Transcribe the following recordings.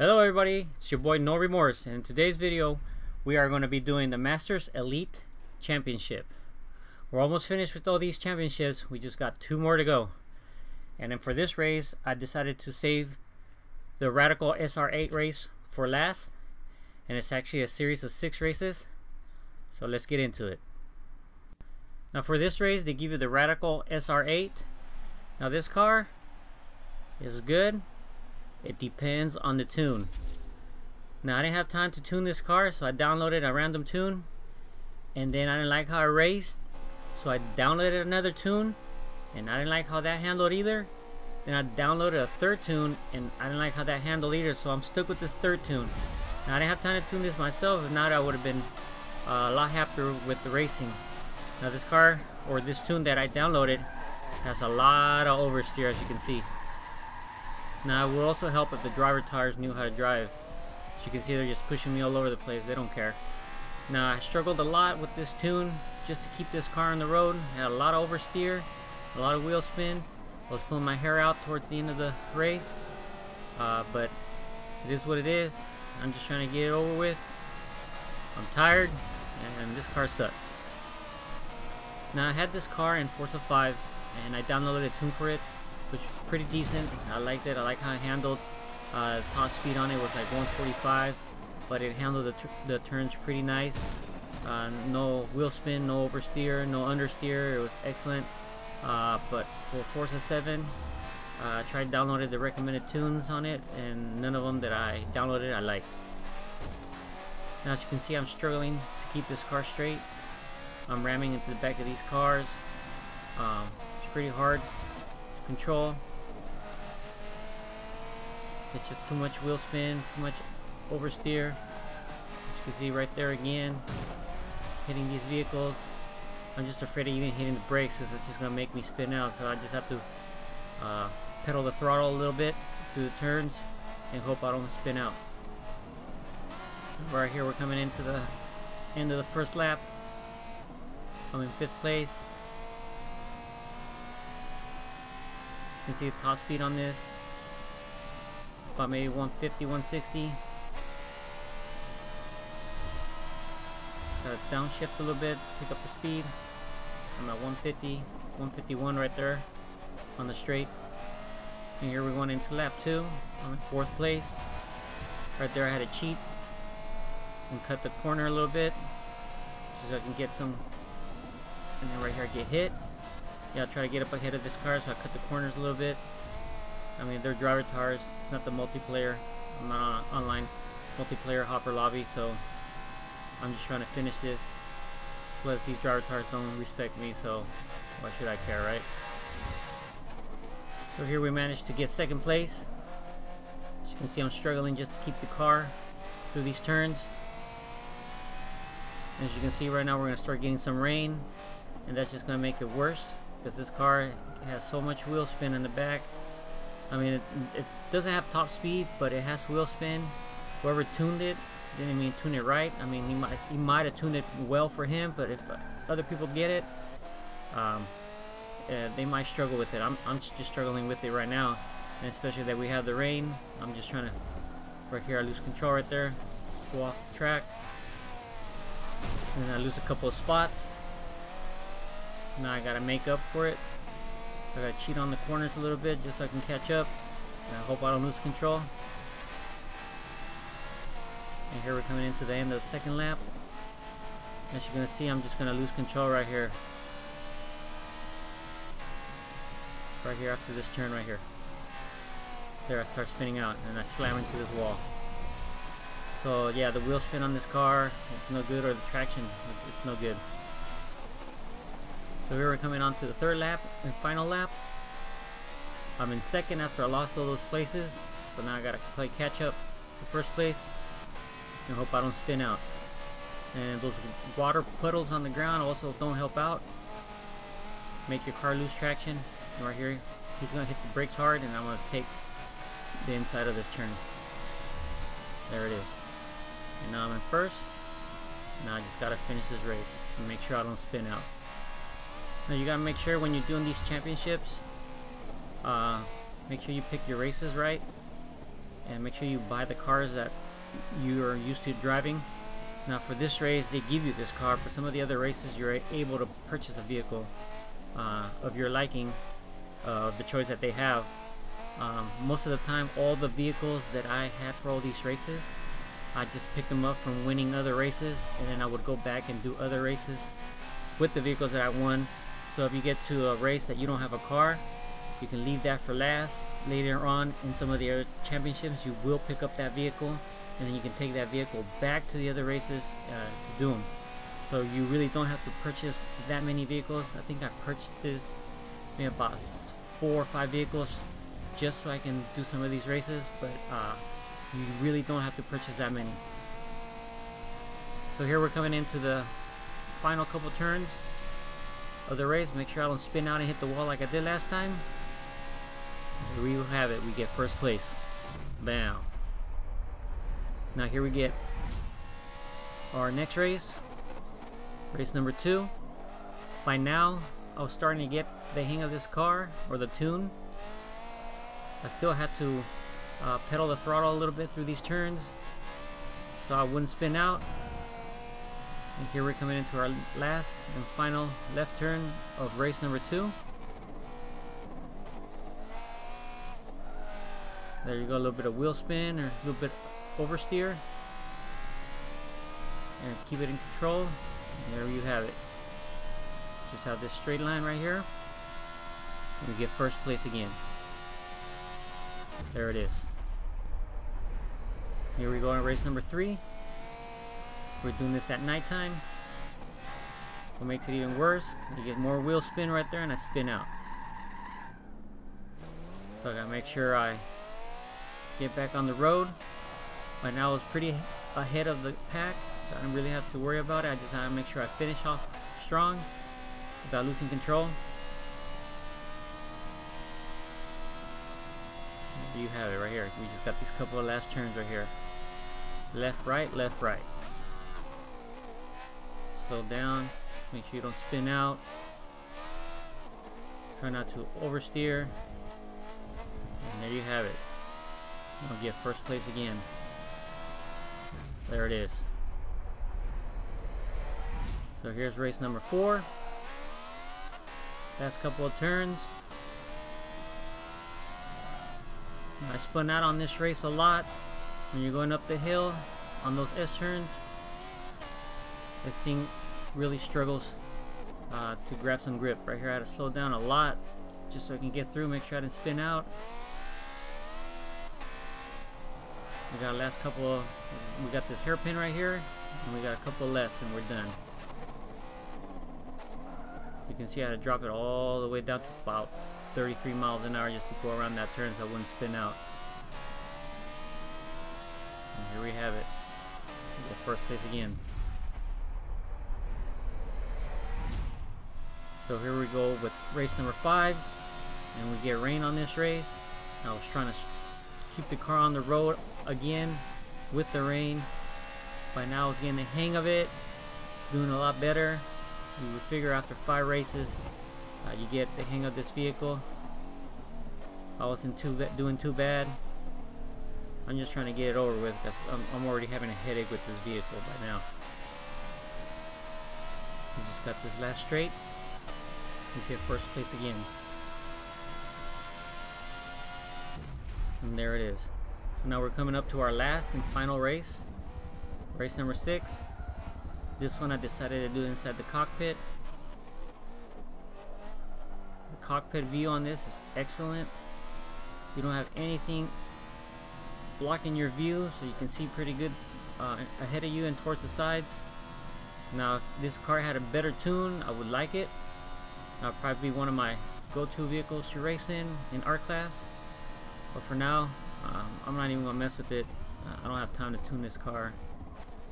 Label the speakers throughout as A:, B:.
A: Hello everybody, it's your boy No Remorse, and in today's video we are going to be doing the Masters Elite Championship. We're almost finished with all these championships, we just got 2 more to go. And then for this race I decided to save the Radical SR8 race for last, and it's actually a series of 6 races, so let's get into it. Now for this race they give you the Radical SR8. Now this car is good. It depends on the tune. Now I didn't have time to tune this car, so I downloaded a random tune, and then I didn't like how it raced, so I downloaded another tune, and I didn't like how that handled either. Then I downloaded a third tune, and I didn't like how that handled either, so I'm stuck with this third tune. Now I didn't have time to tune this myself. If not, I would have been a lot happier with the racing. Now this car, or this tune that I downloaded, has a lot of oversteer, as you can see. Now it would also help if the driver tires knew how to drive. As you can see, they're just pushing me all over the place. They don't care. Now I struggled a lot with this tune just to keep this car on the road. I had a lot of oversteer, a lot of wheel spin. I was pulling my hair out towards the end of the race, but it is what it is. I'm just trying to get it over with. I'm tired, and this car sucks. Now I had this car in Forza 5, and I downloaded a tune for it, which was pretty decent. I liked it. I like how it handled. Top speed on it was like 145, but it handled the turns pretty nice. No wheel spin, no oversteer, no understeer. It was excellent. But for Forza 7, I tried downloading the recommended tunes on it, and none of them that I downloaded I liked. Now as you can see, I'm struggling to keep this car straight. I'm ramming into the back of these cars. It's pretty hard control. It's just too much wheel spin, too much oversteer. As you can see right there again, hitting these vehicles. I'm just afraid of even hitting the brakes, because it's just gonna make me spin out. So I just have to pedal the throttle a little bit through the turns and hope I don't spin out. Right here we're coming into the end of the first lap. I'm in 5th place. You can see the top speed on this, about maybe 150, 160. Just gotta downshift a little bit, pick up the speed. I'm at 150, 151 right there on the straight. And here we're going into lap 2. I'm in 4th place. Right there I had to cheat and cut the corner a little bit, so I can get some. And then right here I get hit. Yeah, I'll try to get up ahead of this car, so I cut the corners a little bit. I mean, they're driver tires. It's not the multiplayer. I'm not on an online multiplayer hopper lobby, so I'm just trying to finish this. Plus, these driver tires don't respect me, so why should I care, right? So here we managed to get 2nd place. As you can see, I'm struggling just to keep the car through these turns. And as you can see right now, we're going to start getting some rain, and that's just going to make it worse, because this car has so much wheel spin in the back. I mean, it doesn't have top speed, but it has wheel spin. Whoever tuned it didn't even tune it right. I mean, he might have tuned it well for him, but if other people get it, they might struggle with it. I'm just struggling with it right now, and especially that we have the rain. I'm just trying to. Right here, I lose control right there, go off the track, and then I lose a couple of spots. Now I gotta make up for it. I gotta cheat on the corners a little bit just so I can catch up. And I hope I don't lose control. And here we're coming into the end of the 2nd lap. As you're gonna see, I'm just gonna lose control right here. Right here after this turn right here. There, I start spinning out and I slam into this wall. So yeah, the wheel spin on this car, it's no good, or the traction, it's no good. So here we're coming on to the 3rd lap and final lap. I'm in 2nd after I lost all those places, so now I gotta play catch up to 1st place and hope I don't spin out. And those water puddles on the ground also don't help out. Make your car lose traction. And right here, he's gonna hit the brakes hard, and I'm gonna take the inside of this turn. There it is. And now I'm in 1st. Now I just gotta finish this race and make sure I don't spin out. Now you gotta make sure when you're doing these championships, make sure you pick your races right. and make sure you buy the cars that you are used to driving. Now for this race they give you this car. For some of the other races you're able to purchase a vehicle of your liking, of the choice that they have. Most of the time all the vehicles that I had for all these races, I just picked them up from winning other races, and then I would go back and do other races with the vehicles that I won. So if you get to a race that you don't have a car, you can leave that for last. Later on in some of the other championships you will pick up that vehicle, and then you can take that vehicle back to the other races to do them. So you really don't have to purchase that many vehicles. I think I purchased maybe about 4 or 5 vehicles just so I can do some of these races, but you really don't have to purchase that many. So here we're coming into the final couple turns of the race. Make sure I don't spin out and hit the wall like I did last time. Here we have it. We get first place. Bam. Now here we get our next race. Race number 2. By now I was starting to get the hang of this car, or the tune. I still had to pedal the throttle a little bit through these turns so I wouldn't spin out. And here we're coming into our last and final left turn of race number 2. There you go, a little bit of wheel spin or a little bit oversteer, and keep it in control. And there you have it. Just have this straight line right here, and we get first place again. There it is. Here we go on race number 3. We're doing this at nighttime. What makes it even worse, you get more wheel spin right there and I spin out. So I gotta make sure I get back on the road. By now I was pretty ahead of the pack, so I don't really have to worry about it. I just have to make sure I finish off strong without losing control. You have it right here. We just got these couple of last turns right here. Left, right, left, right. Slow down. Make sure you don't spin out. Try not to oversteer. And there you have it. I'll get first place again. There it is. So here's race number 4. Last couple of turns. I spun out on this race a lot. When you're going up the hill on those S-turns, this thing really struggles to grab some grip. Right here I had to slow down a lot just so I can get through, make sure I didn't spin out. We got last couple of, we got this hairpin right here, and we got a couple left and we're done. You can see I had to drop it all the way down to about 33 miles an hour just to go around that turn so I wouldn't spin out. And here we have it. We get first place again. So here we go with race number 5, and we get rain on this race. I was trying to keep the car on the road again with the rain. By now I was getting the hang of it, doing a lot better. You would figure after 5 races you get the hang of this vehicle. I wasn't doing too bad. I'm just trying to get it over with because I'm already having a headache with this vehicle by now. We just got this last straight and get first place again. And there it is. So now we're coming up to our last and final race. Race number 6. This one I decided to do inside the cockpit. The cockpit view on this is excellent. You don't have anything blocking your view, so you can see pretty good ahead of you and towards the sides. Now if this car had a better tune, I would like it. That would probably be one of my go-to vehicles to race in R class. But for now, I'm not even gonna mess with it. I don't have time to tune this car,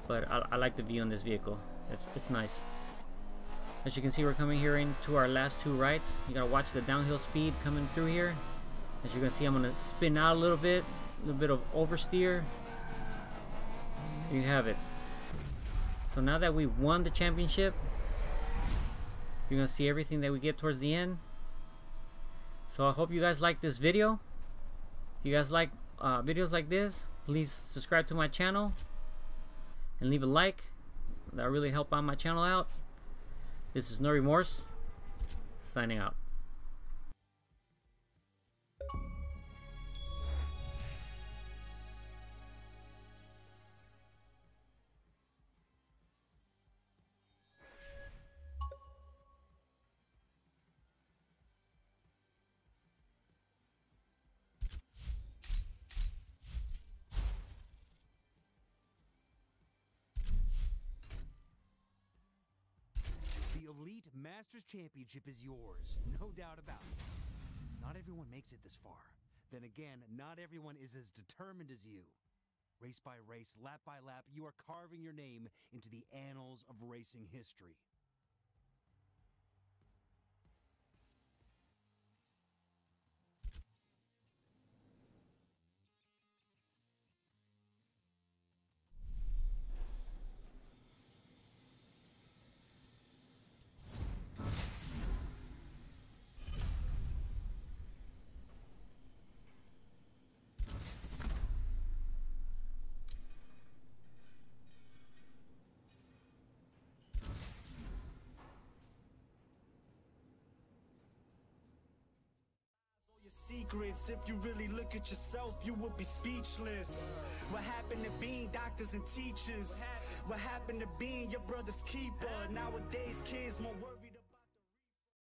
A: but I like the view on this vehicle. It's nice. As you can see, we're coming here into our last 2 rights. You gotta watch the downhill speed coming through here. As you can see, I'm gonna spin out a little bit of oversteer. There you have it. So now that we won the championship, you're gonna see everything that we get towards the end. So I hope you guys like this video. If you guys like videos like this, please subscribe to my channel and leave a like. That really help out my channel out. This is No Remorse, signing out.
B: The Elite Masters Championship is yours, no doubt about it. Not everyone makes it this far. Then again, not everyone is as determined as you. Race by race, lap by lap, you are carving your name into the annals of racing history.
C: Secrets, if you really look at yourself, you would be speechless. What happened to being doctors and teachers? What happened to being your brother's keeper? Nowadays, kids more work.